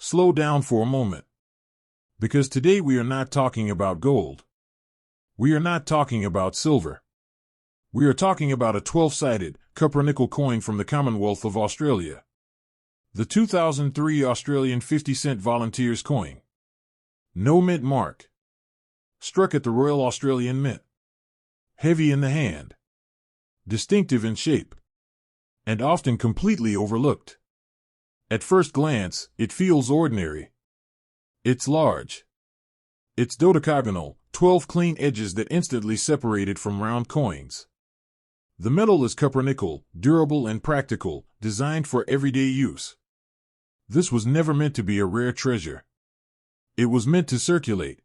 Slow down for a moment. Because today we are not talking about gold. We are not talking about silver. We are talking about a 12-sided, copper-nickel coin from the Commonwealth of Australia. The 2003 Australian 50-cent Volunteers coin. No mint mark. Struck at the Royal Australian Mint. Heavy in the hand. Distinctive in shape. And often completely overlooked. At first glance, it feels ordinary. It's large. It's dodecagonal, 12 clean edges that instantly separate it from round coins. The metal is copper-nickel, durable and practical, designed for everyday use. This was never meant to be a rare treasure. It was meant to circulate.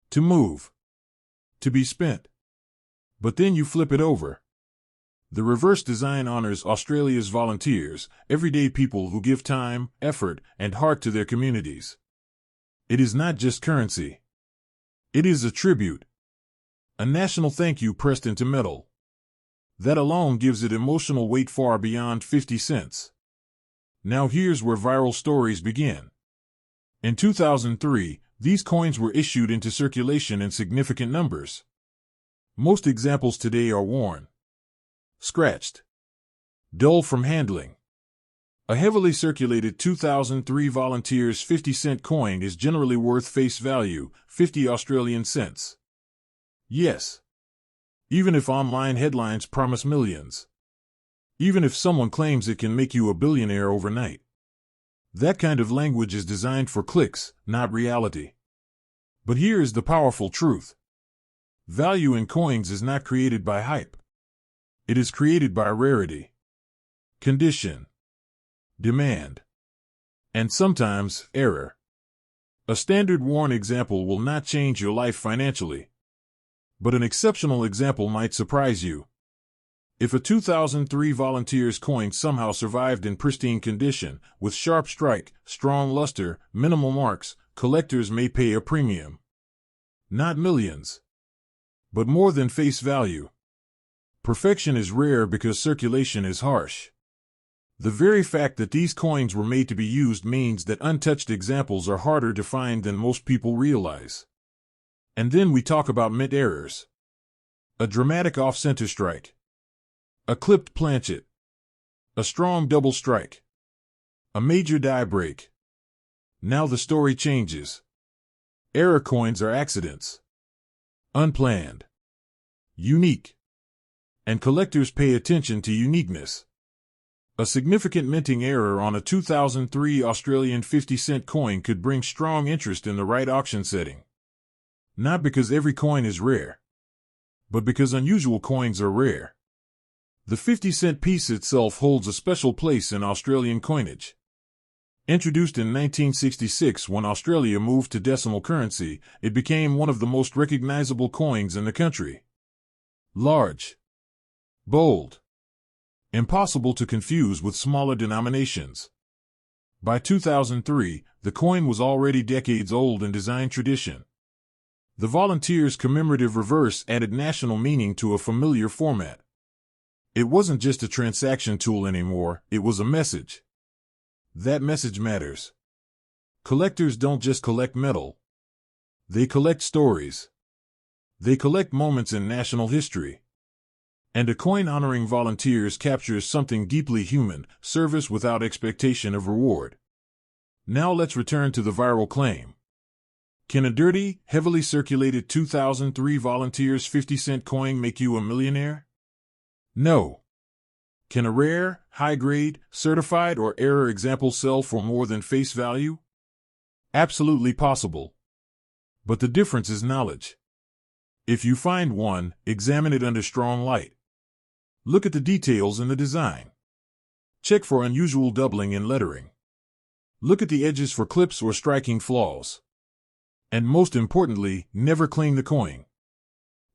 To move. To be spent. But then you flip it over. The reverse design honors Australia's volunteers, everyday people who give time, effort, and heart to their communities. It is not just currency. It is a tribute. A national thank you pressed into metal. That alone gives it emotional weight far beyond 50 cents. Now here's where viral stories begin. In 2003, these coins were issued into circulation in significant numbers. Most examples today are worn. Scratched. Dull from handling. A heavily circulated 2003 Volunteers 50-cent coin is generally worth face value, 50 Australian cents. Yes. Even if online headlines promise millions. Even if someone claims it can make you a billionaire overnight. That kind of language is designed for clicks, not reality. But here is the powerful truth. Value in coins is not created by hype. It is created by rarity, condition, demand, and sometimes error. A standard worn example will not change your life financially. But an exceptional example might surprise you. If a 2003 Volunteers coin somehow survived in pristine condition, with sharp strike, strong luster, minimal marks, collectors may pay a premium. Not millions. But more than face value. Perfection is rare because circulation is harsh. The very fact that these coins were made to be used means that untouched examples are harder to find than most people realize. And then we talk about mint errors. A dramatic off-center strike. A clipped planchet. A strong double strike. A major die break. Now the story changes. Error coins are accidents. Unplanned. Unique. And collectors pay attention to uniqueness. A significant minting error on a 2003 Australian 50-cent coin could bring strong interest in the right auction setting. Not because every coin is rare, but because unusual coins are rare. The 50-cent piece itself holds a special place in Australian coinage. Introduced in 1966 when Australia moved to decimal currency, it became one of the most recognizable coins in the country. Large. Bold. Impossible to confuse with smaller denominations. By 2003, the coin was already decades old in design tradition. The Volunteers' commemorative reverse added national meaning to a familiar format. It wasn't just a transaction tool anymore, it was a message. That message matters. Collectors don't just collect metal. They collect stories. They collect moments in national history. And a coin honoring volunteers captures something deeply human, service without expectation of reward. Now let's return to the viral claim. Can a dirty, heavily circulated 2003 Volunteers 50-cent coin make you a millionaire? No. Can a rare, high-grade, certified or error example sell for more than face value? Absolutely possible. But the difference is knowledge. If you find one, examine it under strong light. Look at the details in the design. Check for unusual doubling in lettering. Look at the edges for clips or striking flaws. And most importantly, never clean the coin.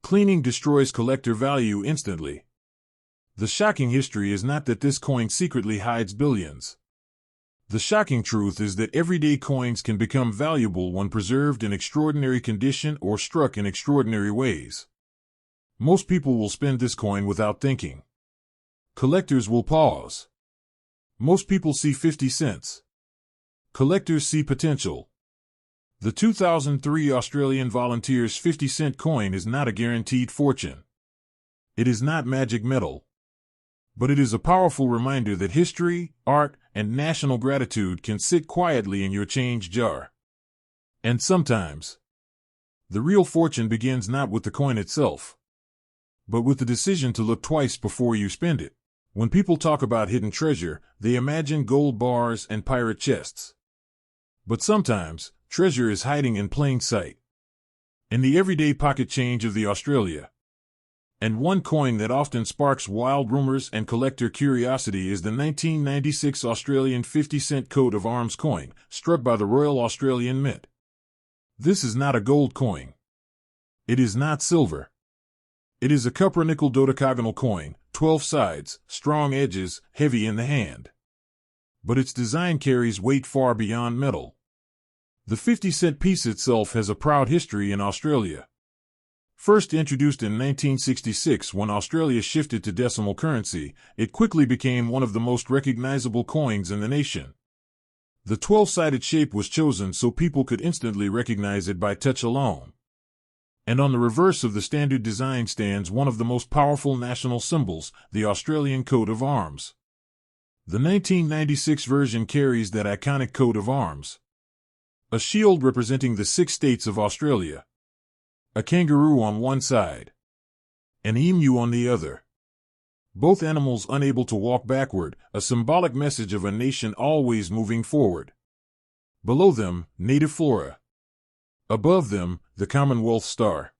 Cleaning destroys collector value instantly. The shocking history is not that this coin secretly hides billions. The shocking truth is that everyday coins can become valuable when preserved in extraordinary condition or struck in extraordinary ways. Most people will spend this coin without thinking. Collectors will pause. Most people see 50 cents. Collectors see potential. The 2003 Australian Volunteers 50-cent coin is not a guaranteed fortune. It is not magic metal. But it is a powerful reminder that history, art, and national gratitude can sit quietly in your change jar. And sometimes, the real fortune begins not with the coin itself, but with the decision to look twice before you spend it. When people talk about hidden treasure, they imagine gold bars and pirate chests. But sometimes, treasure is hiding in plain sight, in the everyday pocket change of the Australia. And one coin that often sparks wild rumors and collector curiosity is the 1996 Australian 50-cent coat of arms coin, struck by the Royal Australian Mint. This is not a gold coin. It is not silver. It is a copper-nickel dodecagonal coin, 12 sides, strong edges, heavy in the hand. But its design carries weight far beyond metal. The 50-cent piece itself has a proud history in Australia. First introduced in 1966 when Australia shifted to decimal currency, it quickly became one of the most recognizable coins in the nation. The 12-sided shape was chosen so people could instantly recognize it by touch alone. And on the reverse of the standard design stands one of the most powerful national symbols, the Australian coat of arms. The 1996 version carries that iconic coat of arms. A shield representing the 6 states of Australia. A kangaroo on one side, an emu on the other. Both animals unable to walk backward, a symbolic message of a nation always moving forward. Below them, native flora. Above them, the Commonwealth star.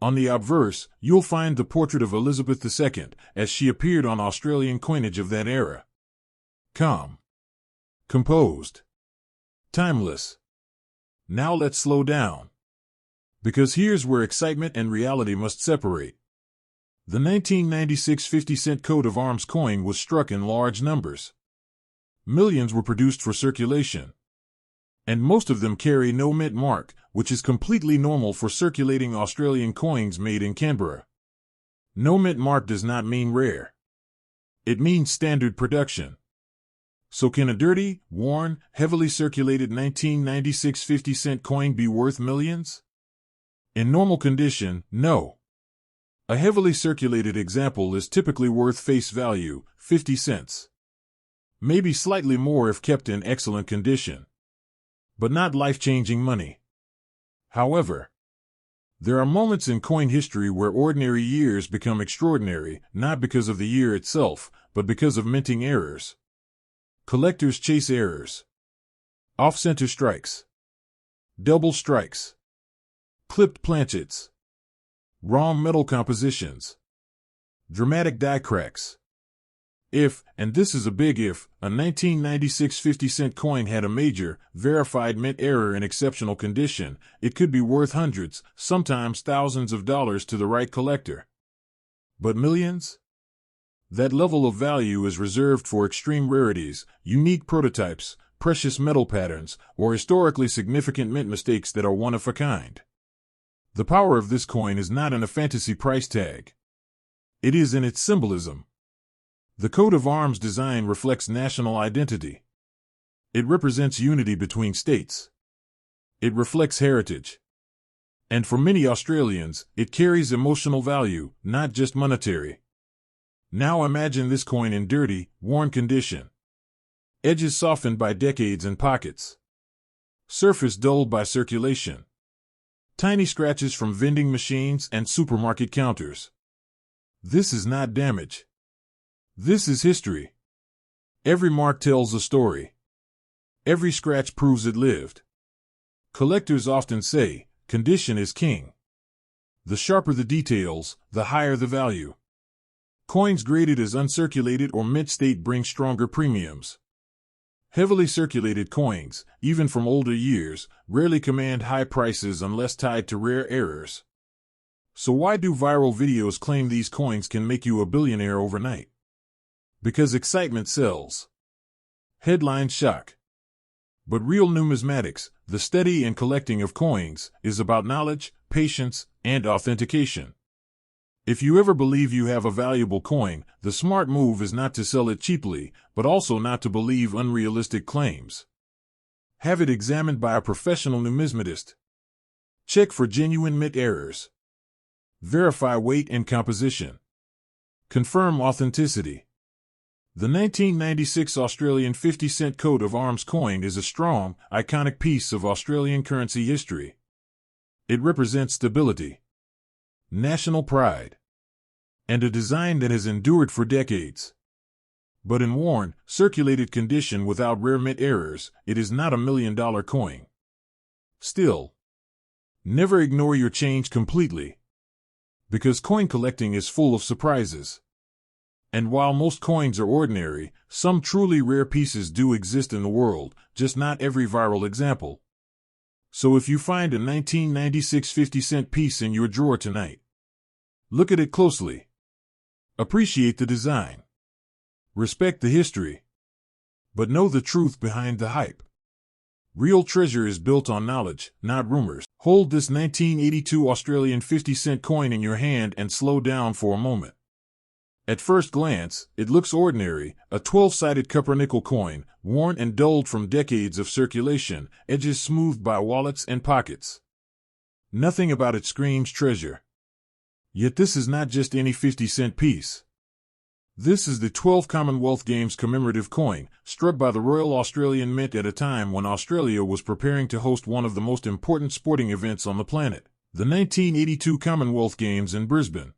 On the obverse, you'll find the portrait of Elizabeth II, as she appeared on Australian coinage of that era. Calm. Composed. Timeless. Now let's slow down. Because here's where excitement and reality must separate. The 1996 50-cent coat of arms coin was struck in large numbers. Millions were produced for circulation. And most of them carry no mint mark, which is completely normal for circulating Australian coins made in Canberra. No mint mark does not mean rare. It means standard production. So can a dirty, worn, heavily circulated 1996 50-cent coin be worth millions? In normal condition, no. A heavily circulated example is typically worth face value, 50 cents. Maybe slightly more if kept in excellent condition. But not life-changing money. However, there are moments in coin history where ordinary years become extraordinary, not because of the year itself, but because of minting errors. Collectors chase errors. Off-center strikes. Double strikes. Clipped planchets. Wrong metal compositions. Dramatic die cracks. If, and this is a big if, a 1996 50-cent coin had a major, verified mint error in exceptional condition, it could be worth hundreds, sometimes thousands of dollars to the right collector. But millions? That level of value is reserved for extreme rarities, unique prototypes, precious metal patterns, or historically significant mint mistakes that are one of a kind. The power of this coin is not in a fantasy price tag. It is in its symbolism. The coat of arms design reflects national identity. It represents unity between states. It reflects heritage. And for many Australians, it carries emotional value, not just monetary. Now imagine this coin in dirty, worn condition. Edges softened by decades and pockets. Surface dulled by circulation. Tiny scratches from vending machines and supermarket counters. This is not damage. This is history. Every mark tells a story. Every scratch proves it lived. Collectors often say, condition is king. The sharper the details, the higher the value. Coins graded as uncirculated or mint state bring stronger premiums. Heavily circulated coins, even from older years, rarely command high prices unless tied to rare errors. So why do viral videos claim these coins can make you a billionaire overnight? Because excitement sells. Headlines shock. But real numismatics, the study and collecting of coins, is about knowledge, patience, and authentication. If you ever believe you have a valuable coin, the smart move is not to sell it cheaply, but also not to believe unrealistic claims. Have it examined by a professional numismatist. Check for genuine mint errors. Verify weight and composition. Confirm authenticity. The 1996 Australian 50-cent coat of arms coin is a strong, iconic piece of Australian currency history. It represents stability, national pride, and a design that has endured for decades. But in worn, circulated condition without rare mint errors, it is not a $1 million coin. Still, never ignore your change completely, because coin collecting is full of surprises. And while most coins are ordinary, some truly rare pieces do exist in the world, just not every viral example. So if you find a 1996 50-cent piece in your drawer tonight, look at it closely. Appreciate the design. Respect the history. But know the truth behind the hype. Real treasure is built on knowledge, not rumors. Hold this 1982 Australian 50-cent coin in your hand and slow down for a moment. At first glance, it looks ordinary, a 12-sided copper-nickel coin, worn and dulled from decades of circulation, edges smoothed by wallets and pockets. Nothing about it screams treasure. Yet this is not just any 50-cent piece. This is the XII Commonwealth Games commemorative coin, struck by the Royal Australian Mint at a time when Australia was preparing to host one of the most important sporting events on the planet, the 1982 Commonwealth Games in Brisbane.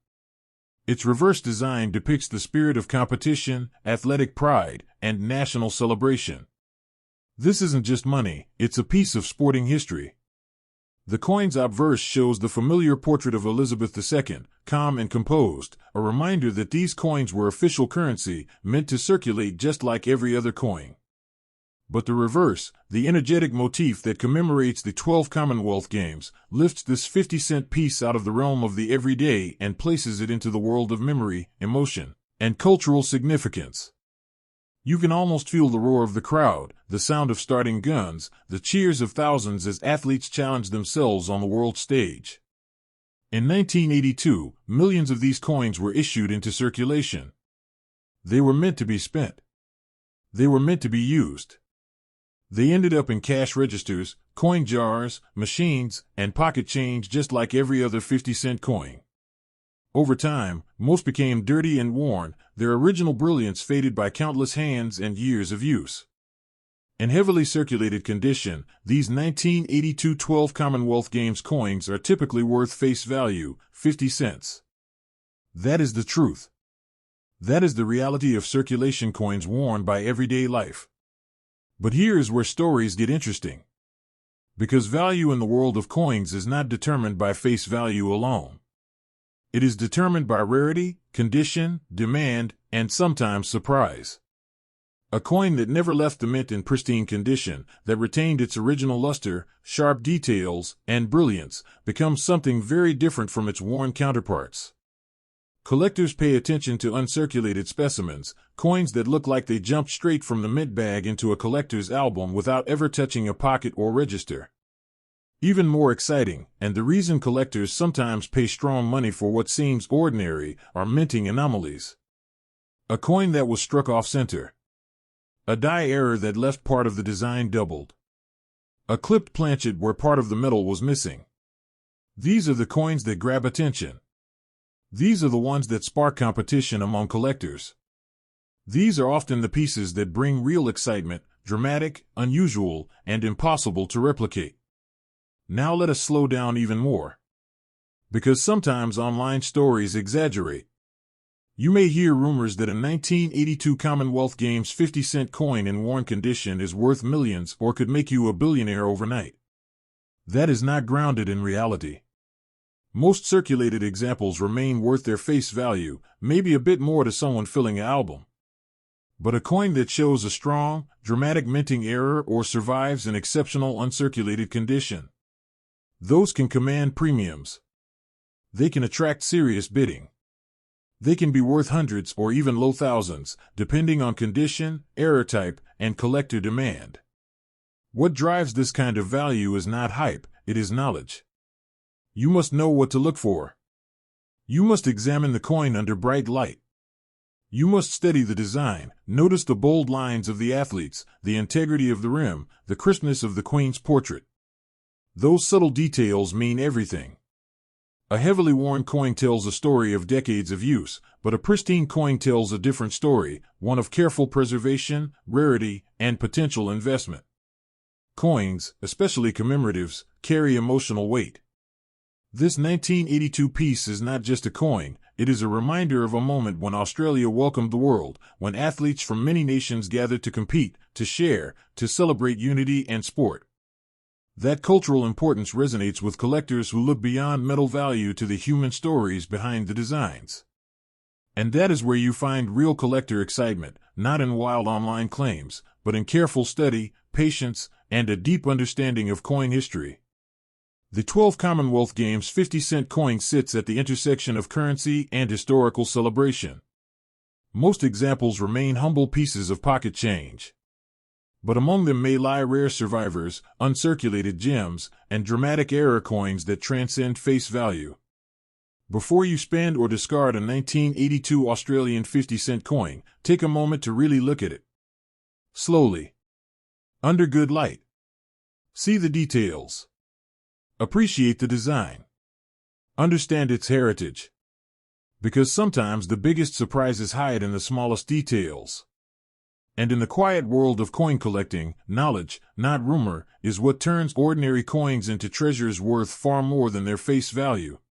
Its reverse design depicts the spirit of competition, athletic pride, and national celebration. This isn't just money, it's a piece of sporting history. The coin's obverse shows the familiar portrait of Elizabeth II, calm and composed, a reminder that these coins were official currency, meant to circulate just like every other coin. But the reverse, the energetic motif that commemorates the XII Commonwealth Games, lifts this 50-cent piece out of the realm of the everyday and places it into the world of memory, emotion, and cultural significance. You can almost feel the roar of the crowd, the sound of starting guns, the cheers of thousands as athletes challenge themselves on the world stage. In 1982, millions of these coins were issued into circulation. They were meant to be spent. They were meant to be used. They ended up in cash registers, coin jars, machines, and pocket change just like every other 50-cent coin. Over time, most became dirty and worn, their original brilliance faded by countless hands and years of use. In heavily circulated condition, these 1982 XII Commonwealth Games coins are typically worth face value, 50 cents. That is the truth. That is the reality of circulation coins worn by everyday life. But here is where stories get interesting. Because value in the world of coins is not determined by face value alone. It is determined by rarity, condition, demand, and sometimes surprise. A coin that never left the mint in pristine condition, that retained its original luster, sharp details, and brilliance, becomes something very different from its worn counterparts. Collectors pay attention to uncirculated specimens, coins that look like they jumped straight from the mint bag into a collector's album without ever touching a pocket or register. Even more exciting, and the reason collectors sometimes pay strong money for what seems ordinary, are minting anomalies. A coin that was struck off-center. A die error that left part of the design doubled. A clipped planchet where part of the metal was missing. These are the coins that grab attention. These are the ones that spark competition among collectors. These are often the pieces that bring real excitement, dramatic, unusual, and impossible to replicate. Now let us slow down even more. Because sometimes online stories exaggerate. You may hear rumors that a 1982 Commonwealth Games 50-cent coin in worn condition is worth millions or could make you a billionaire overnight. That is not grounded in reality. Most circulated examples remain worth their face value, maybe a bit more to someone filling an album. But a coin that shows a strong, dramatic minting error or survives in exceptional uncirculated condition, those can command premiums. They can attract serious bidding. They can be worth hundreds or even low thousands, depending on condition, error type, and collector demand. What drives this kind of value is not hype, it is knowledge. You must know what to look for. You must examine the coin under bright light. You must study the design. Notice the bold lines of the athletes, the integrity of the rim, the crispness of the queen's portrait. Those subtle details mean everything. A heavily worn coin tells a story of decades of use, but a pristine coin tells a different story, one of careful preservation, rarity, and potential investment. Coins, especially commemoratives, carry emotional weight. This 1982 piece is not just a coin, it is a reminder of a moment when Australia welcomed the world, when athletes from many nations gathered to compete, to share, to celebrate unity and sport. That cultural importance resonates with collectors who look beyond metal value to the human stories behind the designs. And that is where you find real collector excitement, not in wild online claims, but in careful study, patience, and a deep understanding of coin history. The XII Commonwealth Games 50-cent coin sits at the intersection of currency and historical celebration. Most examples remain humble pieces of pocket change. But among them may lie rare survivors, uncirculated gems, and dramatic era coins that transcend face value. Before you spend or discard a 1982 Australian 50-cent coin, take a moment to really look at it. Slowly. Under good light. See the details. Appreciate the design. Understand its heritage. Because sometimes the biggest surprises hide in the smallest details. And in the quiet world of coin collecting, knowledge, not rumor, is what turns ordinary coins into treasures worth far more than their face value.